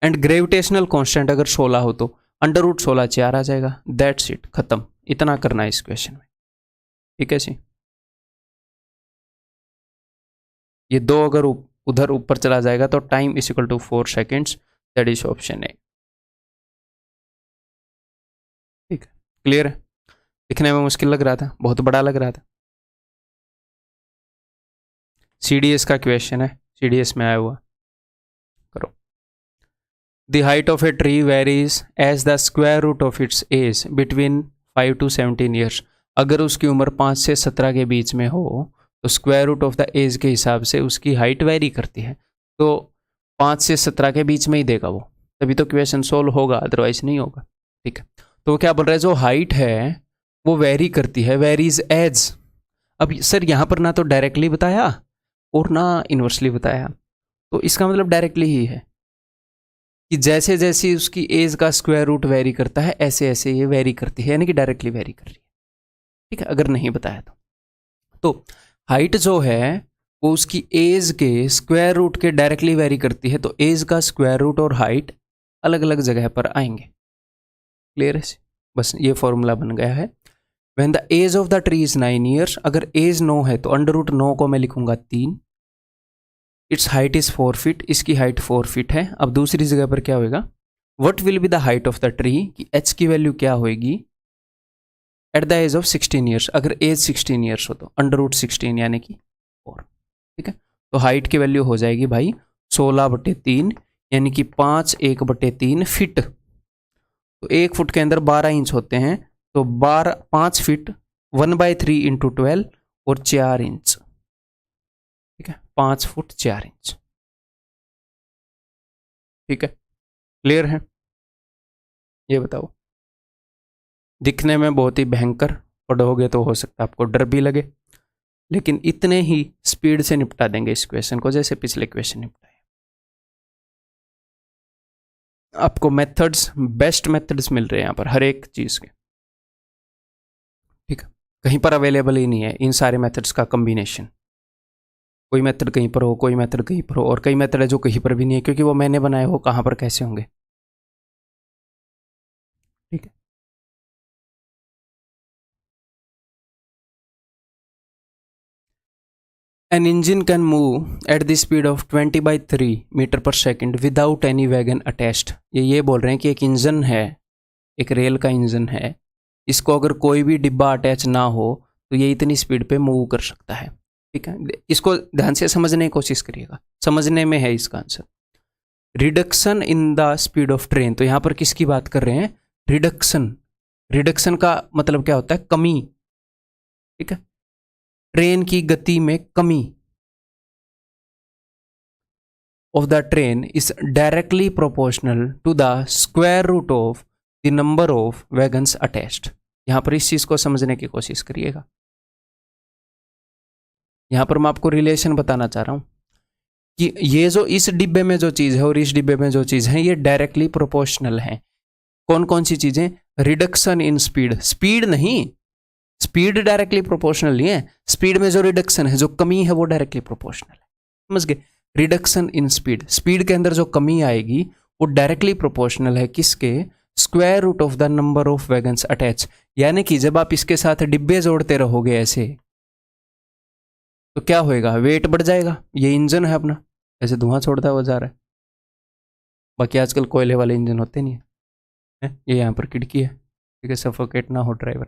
एंड ग्रेविटेशनल कांस्टेंट अगर 16 हो तो अंडर रूट 16 4 आ जाएगा। दैट्स इट, खत्म। इतना करना है इस क्वेश्चन में, ठीक है जी। ये 2 अगर उधर ऊपर चला जाएगा तो time is equal to 4 seconds, that is option A, ठीक है। क्लियर है, दिखने में मुश्किल लग रहा था, बहुत बड़ा लग रहा था। CDS का क्वेश्चन है, CDS में आया हुआ, करो। The height of a tree varies as the square root of its age between 5 to 17 years. अगर उसकी उम्र 5 से 17 के बीच में हो तो square root of the age के हिसाब से उसकी हाइट वेरी करती है, तो 5 से 17 के बीच में ही देगा वो, तभी तो क्वेश्चन सोल्व होगा, अदरवाइज नहीं होगा। ठीक है, तो वो क्या बोल रहा है, जो हाइट है वो वेरी करती है, वेरीज एज। अब सर यहाँ पर ना तो डायरेक्टली बताया और ना इन्वर्सली बताया, तो इसका मतलब डायरेक्टली ही है कि जैसे जैसे उसकी एज का स्क्वायर रूट वेरी करता है ऐसे ऐसे ये वेरी करती है, यानी कि डायरेक्टली वेरी कर रही है। ठीक है, अगर नहीं बताया तो हाइट जो है वो उसकी एज के स्क्वायर रूट के डायरेक्टली वेरी करती है, तो एज का स्क्वायर रूट और हाइट अलग अलग जगह पर आएंगे। क्लियर है? बस ये फॉर्मूला बन गया है। When the age of the tree is 9 years, अगर एज 9 है तो अंडर रूट 9 को मैं लिखूंगा 3। इट्स हाइट इज 4 फीट, इसकी हाइट 4 फीट है। अब दूसरी जगह पर क्या होगा, what will be the height of the tree, कि एच की वैल्यू क्या होगी at the age of 16 years, अगर एज 16 ईयर्स हो तो अंडर रूट 16 यानी कि 4। ठीक है, तो हाइट की वैल्यू हो जाएगी भाई 16/3 यानी कि 5 1/3 फिट। तो 1 फुट के अंदर 12 इंच होते हैं, तो 5 फीट 1/3 इंटू 12 और 4 इंच। ठीक है, 5 फुट 4 इंच। ठीक है, क्लियर है? ये बताओ, दिखने में बहुत ही भयंकर पढ़ोगे तो हो सकता है आपको डर भी लगे, लेकिन इतने ही स्पीड से निपटा देंगे इस क्वेश्चन को जैसे पिछले क्वेश्चन निपटाए। आपको मेथड्स, बेस्ट मेथड्स मिल रहे हैं यहाँ पर हर एक चीज के। ठीक है, कहीं पर अवेलेबल ही नहीं है इन सारे मेथड्स का कॉम्बिनेशन। कोई मेथड कहीं पर हो, कोई मेथड कहीं पर हो, और कई मेथड है जो कहीं पर भी नहीं है क्योंकि वो मैंने बनाए हो, कहाँ पर कैसे होंगे। ठीक है, An engine can move at the speed of 20/3 metre per second without any wagon attached. ये बोल रहे हैं कि एक इंजन है, एक रेल का इंजन है, इसको अगर कोई भी डिब्बा अटैच ना हो तो ये इतनी स्पीड पे मूव कर सकता है। ठीक है, इसको ध्यान से समझने की कोशिश करिएगा, समझने में है इसका answer. Reduction in the speed of train, तो यहाँ पर किसकी बात कर रहे हैं, रिडक्शन। रिडक्शन का मतलब क्या होता है, कमी। ठीक है, ट्रेन की गति में कमी of the train is directly proportional to the square root of the number of wagons attached. यहां पर इस चीज को समझने की कोशिश करिएगा। यहां पर मैं आपको रिलेशन बताना चाह रहा हूं कि ये जो इस डिब्बे में जो चीज है और इस डिब्बे में जो चीज है ये डायरेक्टली प्रोपोर्शनल है। कौन कौन सी चीजें, रिडक्शन इन स्पीड, स्पीड नहीं, स्पीड डायरेक्टली प्रोपोर्शनल नहीं है, स्पीड में जो रिडक्शन है, जो कमी है वो डायरेक्टली प्रोपोर्शनल है। समझ गए, रिडक्शन इन स्पीड, स्पीड के अंदर जो कमी आएगी वो डायरेक्टली प्रोपोर्शनल है किसके, square root of the number of wagons attach. यानी कि जब आप इसके साथ डिब्बे जोड़ते रहोगे ऐसे तो क्या होएगा, वेट बढ़ जाएगा। ये इंजन है अपना, ऐसे धुआं छोड़ता हुआ जा रहा है, बाकी आजकल कोयले वाले इंजन होते नहीं है। ये यहाँ पर खिड़की है, ठीक है, सफोकेट ना हो ड्राइवर।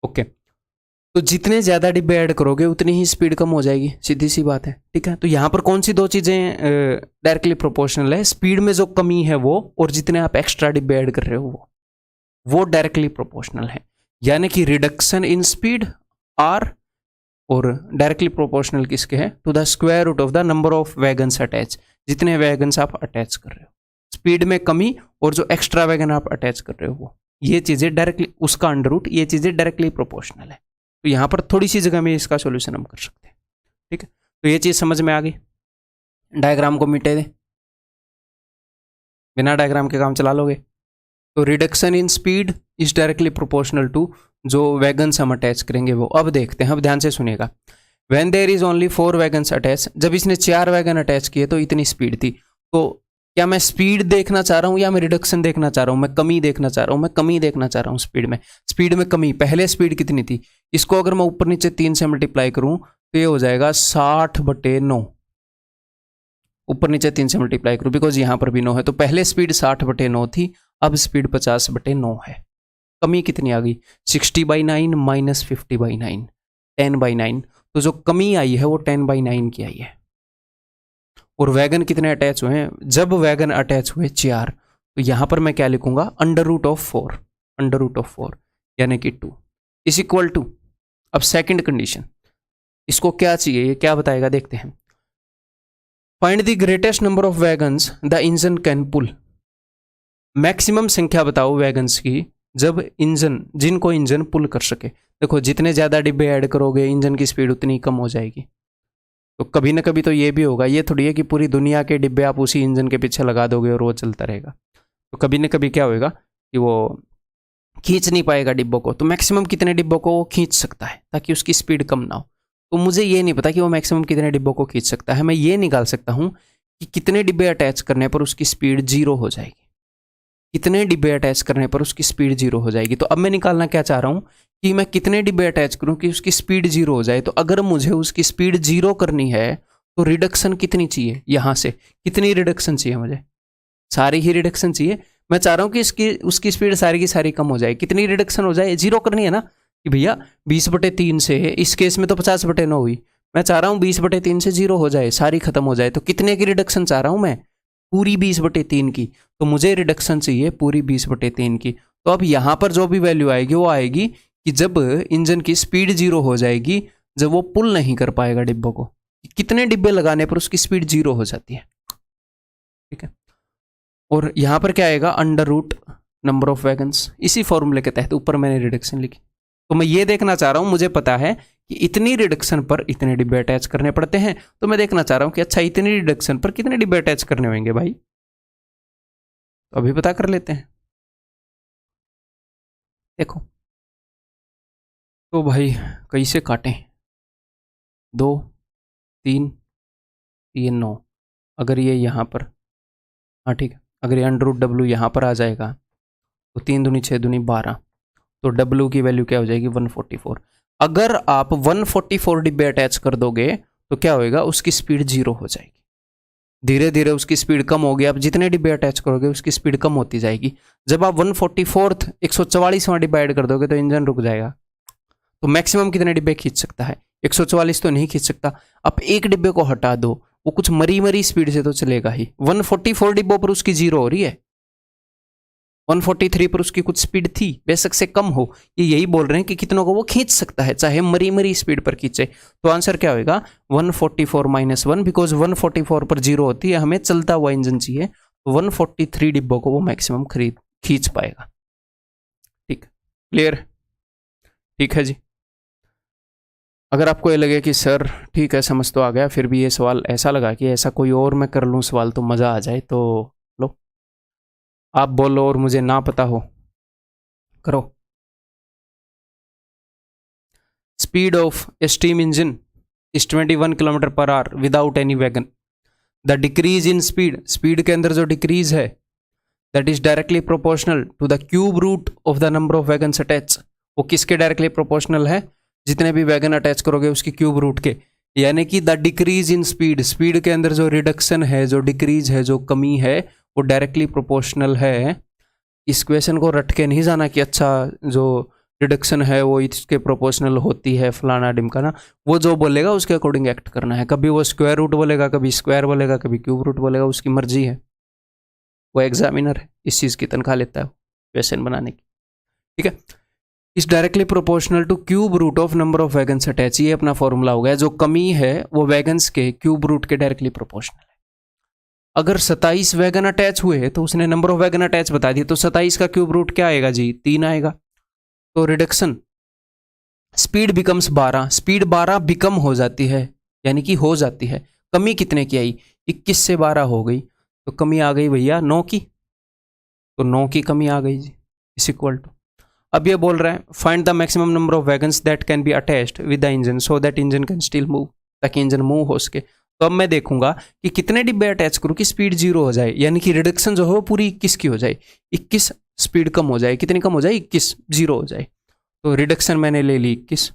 ओके, तो जितने ज्यादा डिब्बे ऐड करोगे उतनी ही स्पीड कम हो जाएगी, सीधी सी बात है। ठीक है, तो यहां पर कौन सी दो चीजें डायरेक्टली प्रोपोर्शनल है, स्पीड में जो कमी है वो, और जितने आप एक्स्ट्रा डिब्बे ऐड कर रहे हो वो डायरेक्टली प्रोपोर्शनल है। यानी कि रिडक्शन इन स्पीड आर, और डायरेक्टली प्रोपोर्शनल किसके है, to the square root of the number of wagons attach, जितने वैगन्स आप अटैच कर रहे हो। स्पीड में कमी और जो एक्स्ट्रा वैगन आप अटैच कर रहे हो वो, ये चीजें डायरेक्टली, उसका अंडर रूट, ये चीजें डायरेक्टली प्रोपोर्शनल है। तो यहां पर थोड़ी सी जगह में इसका सॉल्यूशन हम कर सकते हैं। ठीक है, तो ये चीज समझ में आ गई। डायग्राम को मिटे दे, बिना डायग्राम के काम चला लोगे। तो reduction in speed is directly proportional to जो वैगन्स हम अटैच करेंगे वो। अब देखते हैं, अब ध्यान से सुनिएगा। When there is only 4 wagons attach, जब इसने 4 वैगन अटैच किए तो इतनी स्पीड थी। तो क्या मैं स्पीड देखना चाह रहा हूं या मैं रिडक्शन देखना चाह रहा हूं, मैं कमी देखना चाह रहा हूं, मैं कमी देखना चाह रहा हूं स्पीड में। स्पीड में कमी, पहले स्पीड कितनी थी, इसको अगर मैं ऊपर नीचे 3 से मल्टीप्लाई करूं तो ये हो जाएगा 60/9। ऊपर नीचे 3 से मल्टीप्लाई करूं बिकॉज यहां पर भी 9 है, तो पहले स्पीड 60/9 थी, अब स्पीड 50/9 है। कमी कितनी आ गई, 60/9 माइनस 50/9, 10/9। तो जो कमी आई है वो 10/9 की आई है। और वैगन कितने अटैच हुए हैं, जब वैगन अटैच हुए 4, तो यहां पर मैं क्या लिखूंगा, under root of 4, under root of 4 यानी कि 2 इज इक्वल टू। अब सेकंड कंडीशन, इसको क्या चाहिए, ये क्या बताएगा देखते हैं। Find the greatest number of wagons the engine can pull. Maximum संख्या बताओ वैगन्स की जब इंजन, जिनको इंजन पुल कर सके। देखो जितने ज़्यादा डिब्बे ऐड करोगे इंजन की स्पीड उतनी कम हो जाएगी। तो कभी ना कभी तो ये भी होगा, ये थोड़ी है कि पूरी दुनिया के डिब्बे आप उसी इंजन के पीछे लगा दोगे और वो चलता रहेगा। तो कभी ना कभी क्या होएगा कि वो खींच नहीं पाएगा डिब्बों को। तो मैक्सिमम कितने डिब्बों को वो खींच सकता है ताकि उसकी स्पीड कम ना हो। तो मुझे ये नहीं पता कि वो मैक्सिमम कितने डिब्बों को खींच सकता है। मैं ये निकाल सकता हूँ कि कितने डिब्बे अटैच करने पर उसकी स्पीड 0 हो जाएगी, कितने डिब्बे अटैच करने पर उसकी स्पीड 0 हो जाएगी। तो अब मैं निकालना क्या चाह रहा हूँ कि मैं कितने डिब्बे अटैच करूँ कि उसकी स्पीड 0 हो जाए। तो अगर मुझे उसकी स्पीड 0 करनी है तो रिडक्शन कितनी चाहिए, यहाँ से कितनी रिडक्शन चाहिए मुझे, सारी ही रिडक्शन चाहिए। मैं चाह रहा हूँ कि इसकी उसकी स्पीड सारी की सारी कम हो जाए। कितनी रिडक्शन हो जाए, 0 करनी है ना कि भैया 20/3 से, इस केस में तो 50/9 हुई, मैं चाह रहा हूँ 20/3 से 0 हो जाए, सारी खत्म हो जाए। तो कितने की रिडक्शन चाह रहा हूँ मैं, पूरी 20/3 की। तो मुझे रिडक्शन चाहिए पूरी 20/3 की। तो अब यहाँ पर जो भी वैल्यू आएगी वो आएगी कि जब इंजन की स्पीड 0 हो जाएगी, जब वो पुल नहीं कर पाएगा डिब्बों को, कितने डिब्बे लगाने पर उसकी स्पीड 0 हो जाती है। ठीक है, और यहाँ पर क्या आएगा, under root number of wagons. इसी फॉर्मूले के तहत ऊपर मैंने रिडक्शन लिखी। तो मैं ये देखना चाह रहा हूँ, मुझे पता है कि इतनी रिडक्शन पर इतने डिब्बे अटैच करने पड़ते हैं। तो मैं देखना चाह रहा हूँ कि अच्छा इतनी रिडक्शन पर कितने डिब्बे अटैच करने होंगे भाई। तो अभी पता कर लेते हैं। देखो तो भाई कैसे काटें, 2 3 3 9, अगर ये यहाँ पर, हाँ ठीक है, अगर ये अंडर रूट डब्ल्यू यहाँ पर आ जाएगा तो 3 दूनी 6 दूनी 12, तो डब्ल्यू की वैल्यू क्या हो जाएगी 144। अगर आप 144 डिब्बे अटैच कर दोगे तो क्या होएगा, उसकी स्पीड 0 हो जाएगी। धीरे धीरे उसकी स्पीड कम होगी, आप जितने डिब्बे अटैच करोगे उसकी स्पीड कम होती जाएगी। जब आप 144th 144वां डिब्बा ऐड कर दोगे तो इंजन रुक जाएगा। तो मैक्सिमम कितने डिब्बे खींच सकता है, 144 तो नहीं खींच सकता। आप एक डिब्बे को हटा दो, वो कुछ मरी मरी स्पीड से तो चलेगा ही। 144 डिब्बों पर उसकी 0 हो रही है, 143 पर उसकी कुछ स्पीड थी, बेशक से कम हो। ये यही बोल रहे हैं कि कितनों को वो खींच सकता है, चाहे मरी मरी स्पीड पर खींचे। तो आंसर क्या होगा 144 - 1, बिकॉज 144 पर 0 होती है, हमें चलता हुआ इंजन चाहिए। तो 143 डिब्बों को वो मैक्सिमम खींच पाएगा। ठीक, क्लियर, ठीक है जी। अगर आपको ये लगे कि सर ठीक है समझ तो आ गया, फिर भी ये सवाल ऐसा लगा कि ऐसा कोई और मैं कर लूँ सवाल तो मज़ा आ जाए, तो लो आप बोलो, और मुझे ना पता हो करो। Speed of a steam engine is 21 km/h without any wagon. The decrease in speed, speed के अंदर जो डिक्रीज है, that is directly proportional to the cube root of the number of wagons attach. वो किसके डायरेक्टली प्रोपोर्शनल है, जितने भी वैगन अटैच करोगे उसकी क्यूब रूट के। यानी कि the decrease in speed, speed के अंदर जो रिडक्शन है, जो डिक्रीज है, जो कमी है, वो डायरेक्टली प्रोपोर्शनल है। इस क्वेश्चन को रट के नहीं जाना कि अच्छा जो रिडक्शन है वो इसके प्रोपोर्शनल होती है फलाना डिमकाना। वो जो बोलेगा उसके अकॉर्डिंग एक्ट करना है। कभी वो स्क्वायर रूट बोलेगा, कभी स्क्वायर बोलेगा, कभी क्यूब रूट बोलेगा, उसकी मर्जी है। वो एग्जामिनर है, इस चीज़ की तनख्वाह लेता है क्वेश्चन बनाने की। ठीक है, is directly proportional to cube root of number of wagons attach. ये अपना फॉर्मूला हो गया। जो कमी है वो वैगन्स के क्यूब रूट के डायरेक्टली प्रोपोर्शनल है। अगर 27 वैगन अटैच हुए तो उसने नंबर ऑफ वैगन अटैच बता दिया, तो 27 का क्यूब रूट क्या आएगा जी, 3 आएगा। तो reduction speed becomes 12, speed 12 become हो जाती है, यानी कि हो जाती है। कमी कितने की आई, 21 से 12 हो गई, तो कमी आ गई भैया 9 की। तो 9 की कमी आ गई जी, इस इक्वल टू। अब ये बोल रहे हैं find the maximum number of wagons that can be attached with the engine so that engine can still move, ताकि इंजन मूव हो सके। तो अब मैं देखूंगा कि कितने डिब्बे अटैच करूँ कि स्पीड 0 हो जाए, यानी कि रिडक्शन जो है वो पूरी 21 की हो जाए। 21 स्पीड कम हो जाए, कितनी कम हो जाए, 21, 0 हो जाए। तो रिडक्शन मैंने ले ली 21,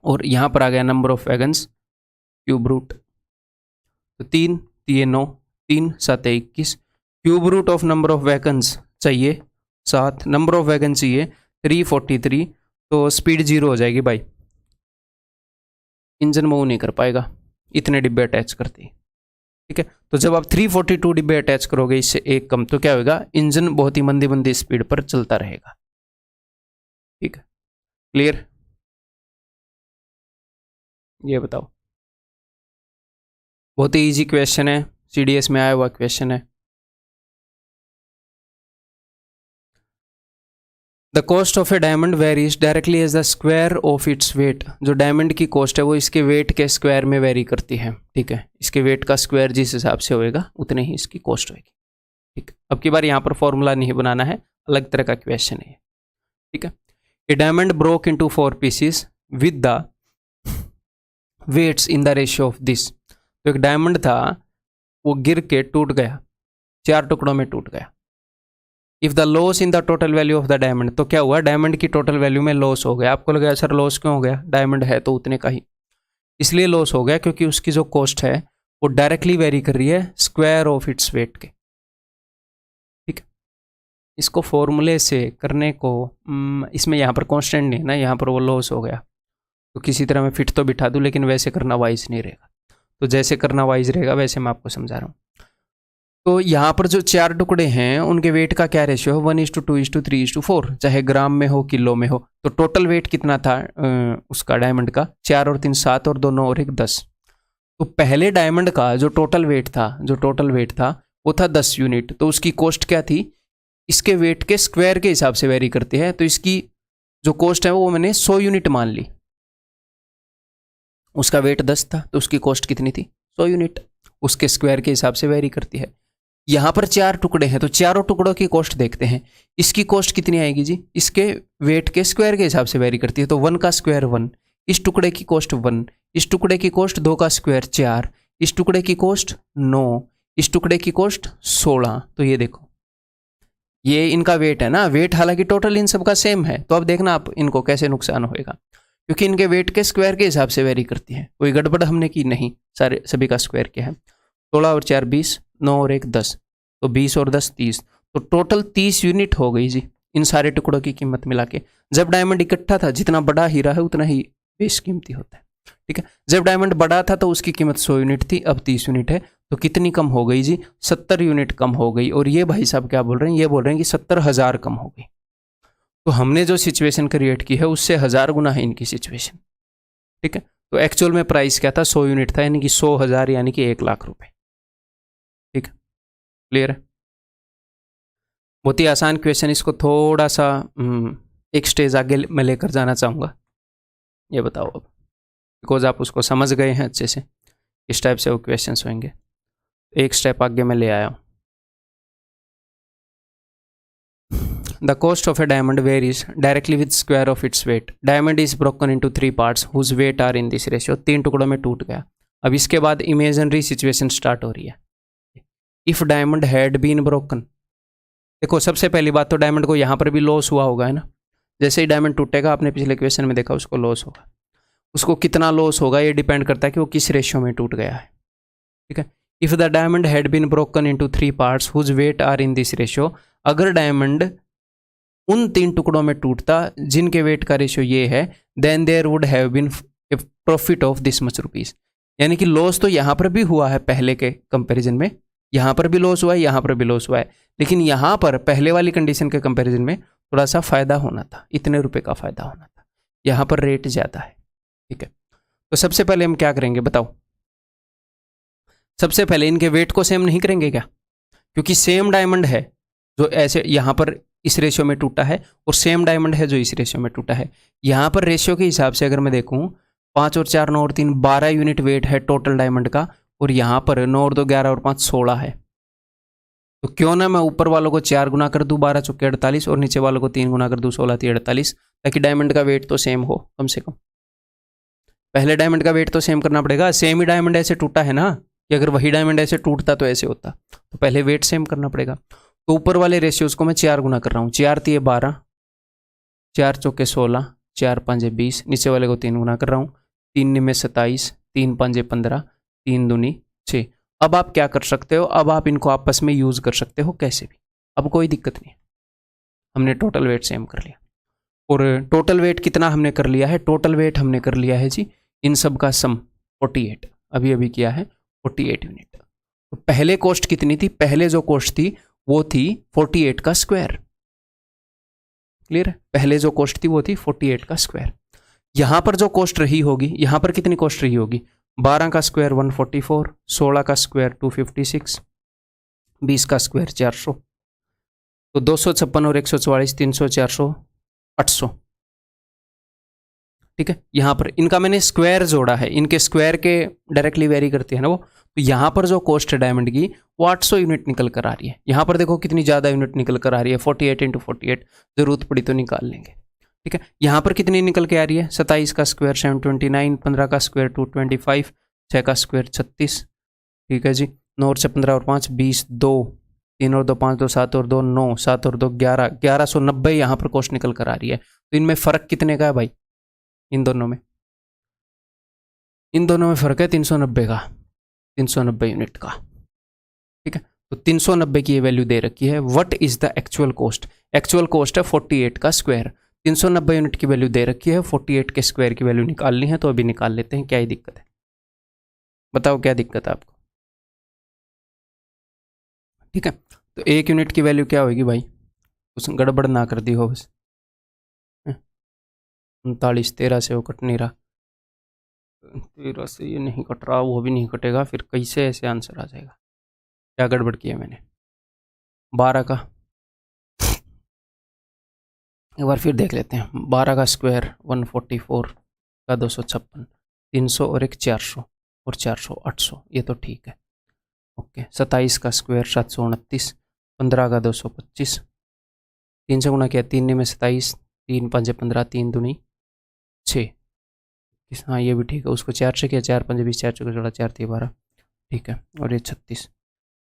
और यहाँ पर आ गया number of wagons cube root. तो 3 3 9, 3 7 21, cube root of number of wagons चाहिए 7, नंबर ऑफ वैगन चाहिए 343। तो स्पीड 0 हो जाएगी भाई, इंजन मूव नहीं कर पाएगा इतने डिब्बे अटैच करते ही। ठीक है, तो जब आप 342 डिब्बे अटैच करोगे, इससे एक कम, तो क्या होगा, इंजन बहुत ही मंदी मंदी स्पीड पर चलता रहेगा। ठीक है, क्लियर, ये बताओ। बहुत ही इजी क्वेश्चन है, सीडीएस में आया हुआ क्वेश्चन है। The cost of a diamond varies directly as the square of its weight. जो डायमंड की कॉस्ट है वो इसके वेट के स्क्वायर में वेरी करती है, ठीक है। इसके वेट का स्क्वायर जिस हिसाब से होएगा उतने ही इसकी कॉस्ट होगी, ठीक है। अब की बार यहाँ पर फॉर्मूला नहीं बनाना है, अलग तरह का क्वेश्चन है, ठीक है। A diamond broke into 4 pieces with the weights in the ratio of this. तो एक डायमंड था, वो गिर के टूट गया, 4 टुकड़ों में टूट गया। If the loss in the total value of the diamond, तो क्या हुआ, डायमंड की टोटल वैल्यू में लॉस हो गया। आपको लगा सर लॉस क्यों हो गया, डायमंड है तो उतने का ही, इसलिए लॉस हो गया क्योंकि उसकी जो कॉस्ट है वो डायरेक्टली वेरी कर रही है स्क्वायर ऑफ इट्स वेट के, ठीक है। इसको फॉर्मूले से करने को इसमें यहाँ पर कॉन्स्टेंट नहीं है ना, यहाँ पर वो लॉस हो गया तो किसी तरह मैं फिट तो बिठा दूँ, लेकिन वैसे करना वाइज नहीं रहेगा। तो जैसे करना वाइज रहेगा वैसे मैं आपको समझा रहा हूँ। तो यहाँ पर जो 4 टुकड़े हैं उनके वेट का क्या रेशियो है, 1:2:3:4, चाहे ग्राम में हो किलो में हो। तो टोटल वेट कितना था उसका डायमंड का, 4 और 3 7 और 2 9 और 1 10। तो पहले डायमंड का जो टोटल वेट था वो था 10 यूनिट। तो उसकी कॉस्ट क्या थी, इसके वेट के स्क्वायर के हिसाब से वेरी करती है। तो इसकी जो कॉस्ट है वो मैंने 100 यूनिट मान ली। उसका वेट 10 था तो उसकी कॉस्ट कितनी थी, 100 यूनिट। उसके स्क्वायर के हिसाब से वेरी करती है। यहाँ पर 4 टुकड़े हैं तो चारों टुकड़ों की कॉस्ट देखते हैं। इसकी कॉस्ट कितनी आएगी जी, इसके वेट के स्क्वायर के हिसाब से वेरी करती है। तो 1 का स्क्वायर 1, इस टुकड़े की कॉस्ट 1, इस टुकड़े की कॉस्ट 2 का स्क्वायर 4, इस टुकड़े की कॉस्ट 9, इस टुकड़े की कॉस्ट 16। तो ये देखो ये इनका वेट है ना, वेट हालांकि टोटल इन सब का सेम है। तो अब देखना आप इनको कैसे नुकसान होएगा, क्योंकि इनके वेट के स्क्वायर के हिसाब से वेरी करती है। कोई गड़बड़ हमने की नहीं, सारे सभी का स्क्वायर क्या है, 16 और 4 20, 9 और 1 10, तो 20 और 10 30। तो टोटल 30 यूनिट हो गई जी इन सारे टुकड़ों की कीमत मिला के। जब डायमंड इकट्ठा था, जितना बड़ा हीरा है उतना ही बेशकीमती होता है, ठीक है। जब डायमंड बड़ा था तो उसकी कीमत 100 यूनिट थी, अब 30 यूनिट है। तो कितनी कम हो गई जी, 70 यूनिट कम हो गई। और ये भाई साहब क्या बोल रहे हैं, ये बोल रहे हैं कि 70,000 कम हो गई। तो हमने जो सिचुएशन क्रिएट की है उससे 1000 गुना है इनकी सिचुएशन, ठीक है। तो एक्चुअल में प्राइस क्या था, 100 यूनिट था, यानी कि 100,000 यानी कि 1 लाख रुपए, ठीक है। क्लियर है, बहुत ही आसान क्वेश्चन। इसको थोड़ा सा एक स्टेज आगे मैं लेकर जाना चाहूँगा। ये बताओ अब, बिकॉज आप उसको समझ गए हैं अच्छे से, इस टाइप से वो क्वेश्चंस होंगे। एक स्टेप आगे मैं ले आया हूँ। The cost of a diamond varies directly with square of its weight. Diamond is broken into 3 parts whose weight are in this ratio. 3 टुकड़ों में टूट गया। अब इसके बाद इमेजिनरी सिचुएशन स्टार्ट हो रही है। If diamond had been broken, देखो सबसे पहली बात तो डायमंड को यहाँ पर भी लॉस हुआ होगा, है ना। जैसे ही डायमंड टूटेगा, आपने पिछले क्वेश्चन में देखा, उसको लॉस होगा। उसको कितना लॉस होगा ये डिपेंड करता है कि वो किस रेशियो में टूट गया है, ठीक है। If the diamond had been broken into 3 parts whose weight are in this ratio, अगर डायमंड उन 3 टुकड़ों में टूटता जिनके वेट का रेशियो ये है, then there would have been a profit of this much rupees. यानी कि लॉस तो यहाँ पर भी हुआ है पहले के कंपैरिजन में, यहाँ पर भी लॉस हुआ है, यहाँ पर भी लॉस हुआ है, लेकिन यहाँ पर पहले वाली कंडीशन के कंपैरिजन में थोड़ा सा फायदा होना था, इतने रुपए का फायदा होना था। यहाँ पर रेट ज़्यादा है, ठीक है। तो सबसे पहले हम क्या करेंगे बताओ, सबसे पहले इनके वेट को सेम नहीं करेंगे क्या, क्योंकि सेम डायमंड है जो ऐसे यहाँ पर इस रेशियो में टूटा है और सेम डायमंड है जो इस रेशियो में टूटा है। यहाँ पर रेशियो के हिसाब से अगर मैं देखूँ 5 और 4 9 और 3 12 यूनिट वेट है टोटल डायमंड का, और यहाँ पर 9 और 2 11 और 5 16 है। तो क्यों ना मैं ऊपर वालों को 4 गुना कर दूँ 12 चौके 48 और नीचे वालों को 3 गुना कर दूँ 16 3 48, ताकि डायमंड का वेट तो सेम हो कम से कम। पहले डायमंड का वेट तो सेम करना पड़ेगा, सेम ही डायमंड ऐसे टूटा है ना, कि अगर वही डायमंड ऐसे टूटता तो ऐसे होता, तो पहले वेट सेम करना पड़ेगा। तो ऊपर वाले रेशियोज को मैं 4 गुना कर रहा हूँ, 4 3 12, 4 चौके 16, 4 5 20, नीचे वाले को 3 गुना कर रहा हूँ, 3 9 27, 3 5 15, 3 दूनी 6। अब आप क्या कर सकते हो, अब आप इनको आपस में यूज कर सकते हो कैसे भी, अब कोई दिक्कत नहीं। हमने टोटल वेट सेम कर लिया, और टोटल वेट कितना हमने कर लिया है, टोटल वेट हमने कर लिया है जी इन सब का सम 48, अभी अभी किया है 48 यूनिट। तो पहले कॉस्ट कितनी थी, पहले जो कॉस्ट थी वो थी 48 का स्क्वायर, क्लियर है। पहले जो कॉस्ट थी वो थी 48 का स्क्वायर। यहां पर जो कॉस्ट रही होगी, यहां पर कितनी कॉस्ट रही होगी, 12 का स्क्वायर 144, 16 का स्क्वायर 256, 20 का स्क्वायर 400, तो 256 और 144 300 400 800। ठीक है, यहाँ पर इनका मैंने स्क्वायर जोड़ा है, इनके स्क्वायर के डायरेक्टली वेरी करती है ना वो, तो यहाँ पर जो कॉस्ट है डायमंड की वो 800 यूनिट निकल कर आ रही है। यहाँ पर देखो कितनी ज़्यादा यूनिट निकल कर आ रही है, 48 × 48, जरूरत पड़ी तो निकाल लेंगे। ठीक है, यहाँ पर कितनी निकल के आ रही है, 27 का स्क्वायर 729, 15 का स्क्वायर 225, 6 का स्क्वायर 36। ठीक है जी, 9 और 6 15 और 5 20, 2 3 और 2 5, 2 7 और 2 9, 7 और 2 11, 1190 यहाँ पर कॉस्ट निकल कर आ रही है। तो इनमें फ़र्क कितने का है भाई, इन दोनों में फ़र्क है 390 का, 390 यूनिट का। ठीक है, तो 390 की ये वैल्यू दे रखी है। What is the actual cost, actual cost है 48 का स्क्वायर, 390 यूनिट की वैल्यू दे रखी है, 48 के स्क्वायर की वैल्यू निकालनी है, तो अभी निकाल लेते हैं। क्या ही दिक्कत है, बताओ क्या दिक्कत है आपको। ठीक है, तो एक यूनिट की वैल्यू क्या होगी भाई, कुछ गड़बड़ ना कर दी हो बस, 39 13 से वो कट नहीं रहा, 13 से ये नहीं कट रहा, वो भी नहीं कटेगा, फिर कैसे ऐसे आंसर आ जाएगा, क्या गड़बड़ किया मैंने। 12 का एक बार फिर देख लेते हैं, 12 का स्क्वायर 144 का 256, 300 और एक 400 और 400 800, ये तो ठीक है। ओके, 27 का स्क्वायर 729, 15 का 225, 3 से गुना किया 3 में 27, 3 5 15, 3 दूनी 6। हाँ ये भी ठीक है, उसको 4 से किया, 4 5 20, 4 चौके 16, 4 3 12, ठीक है। और ये 36,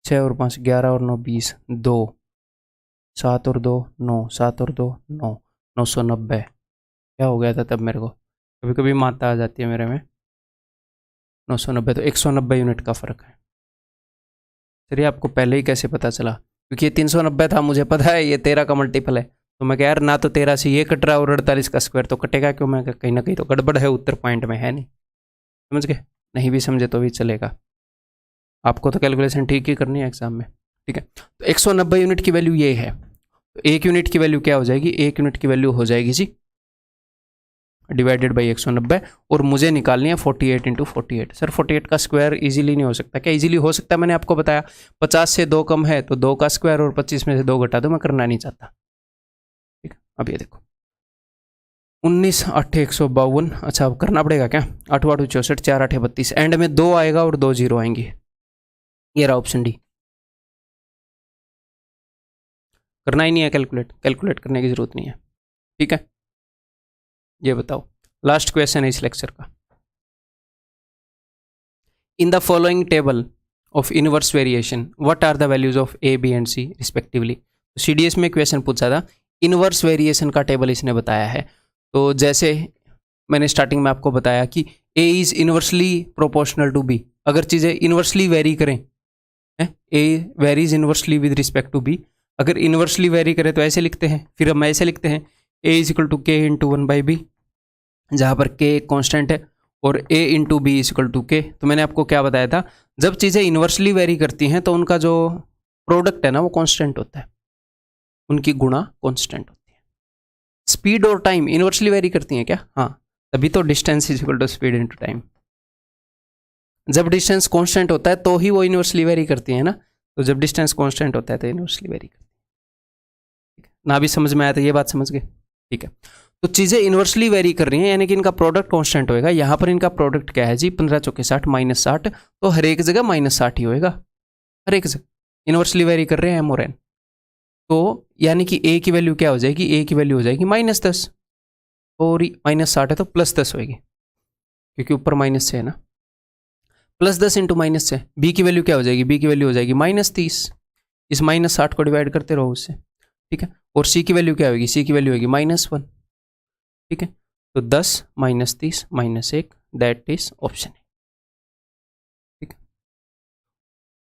6 और 5 11 और 9 20, 2 7 और 2 9, 7 और 2 9, 990। क्या हो गया था तब मेरे को, कभी कभी माता आ जाती है मेरे में। 990, तो 190 यूनिट का फ़र्क है। चलिए, आपको पहले ही कैसे पता चला, क्योंकि ये 390 था, मुझे पता है ये 13 का मल्टीपल है, तो मैं कह यार ना तो 13 से ये कट रहा है और 48 का स्क्वायर तो कटेगा क्यों, मैं कहीं ना कहीं तो गड़बड़ है उत्तर पॉइंट में, है नहीं। समझ गए, नहीं भी समझे तो भी चलेगा, आपको तो कैलकुलेशन ठीक ही करनी है एग्जाम में। ठीक है, तो 190 यूनिट की वैल्यू ये है, तो एक यूनिट की वैल्यू क्या हो जाएगी, एक यूनिट की वैल्यू हो जाएगी जी डिवाइडेड बाई 190, और मुझे निकालनी है 48 × 48। सर 48 का स्क्वायर इजीली नहीं हो सकता, क्या इजीली हो सकता है, मैंने आपको बताया 50 से 2 कम है तो 2 का स्क्वायर, और 25 में से 2 घटा दो, मैं करना नहीं चाहता। ठीक है, अब ये देखो 19 8 152, अच्छा अब करना पड़ेगा क्या, 8 8 64, 4 8 32, एंड में 2 आएगा और 2 जीरो आएंगे, ये रहा ऑप्शन डी। करना ही नहीं है कैलकुलेट करने की जरूरत नहीं है। ठीक है, ये बताओ लास्ट क्वेश्चन है इस लेक्चर का। In the following table of inverse variation what are the values of a b and c respectively. CDS में क्वेश्चन पूछा था, इनवर्स वेरिएशन का टेबल इसने बताया है। तो जैसे मैंने स्टार्टिंग में आपको बताया कि A is inversely proportional to B, अगर चीज़ें इनवर्सली वेरी करें, A varies inversely with respect to B, अगर इनवर्सली वेरी करें तो ऐसे लिखते हैं, फिर हम ऐसे लिखते हैं ए इज इक्वल टू के इंटू 1/b, जहाँ पर के एक कॉन्स्टेंट है और a into b is equal to k. तो मैंने आपको क्या बताया था, जब चीज़ें इन्वर्सली वेरी करती हैं तो उनका जो प्रोडक्ट है ना वो कांस्टेंट होता है, उनकी गुणा कांस्टेंट होती है। स्पीड और टाइम इन्वर्सली वेरी करती हैं क्या, हाँ, तभी तो distance is equal to speed into time. जब डिस्टेंस कांस्टेंट होता है तो ही वो इन्वर्सली वेरी करती है ना, तो जब डिस्टेंस कांस्टेंट होता है तो इन्वर्सली वेरी करती है। ना भी समझ में आया तो ये बात समझ गए। ठीक है, तो चीज़ें इन्वर्सली वेरी कर रही हैं, यानी कि इनका प्रोडक्ट कांस्टेंट होएगा। यहाँ पर इनका प्रोडक्ट क्या है जी, 15 चौके 60 माइनस 60, तो हर एक जगह माइनस 60 ही होएगा, हर एक जगह इन्वर्सली वेरी कर रहे हैं एम और एन। तो यानी कि ए की वैल्यू क्या हो जाएगी, ए की वैल्यू हो जाएगी -10, और माइनस 60 है तो +10 होएगी, क्योंकि ऊपर माइनस से है ना, +10 इंटू माइनस से। बी की वैल्यू क्या हो जाएगी, बी की वैल्यू हो जाएगी -30, इस -60 को डिवाइड करते रहो उससे। ठीक है, और सी की वैल्यू क्या होगी, सी की वैल्यू होगी -1। ठीक है, तो 10 -30 -1, दैट इज ऑप्शन है। ठीक है,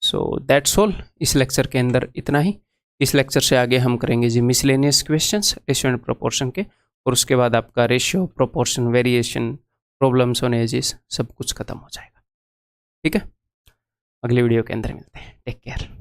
सो दैट्स ऑल इस लेक्चर के अंदर इतना ही। इस लेक्चर से आगे हम करेंगे जी miscellaneous questions ratio and proportion के, और उसके बाद आपका ratio, proportion, variation, problems on ages सब कुछ खत्म हो जाएगा। ठीक है, अगले वीडियो के अंदर मिलते हैं, टेक केयर।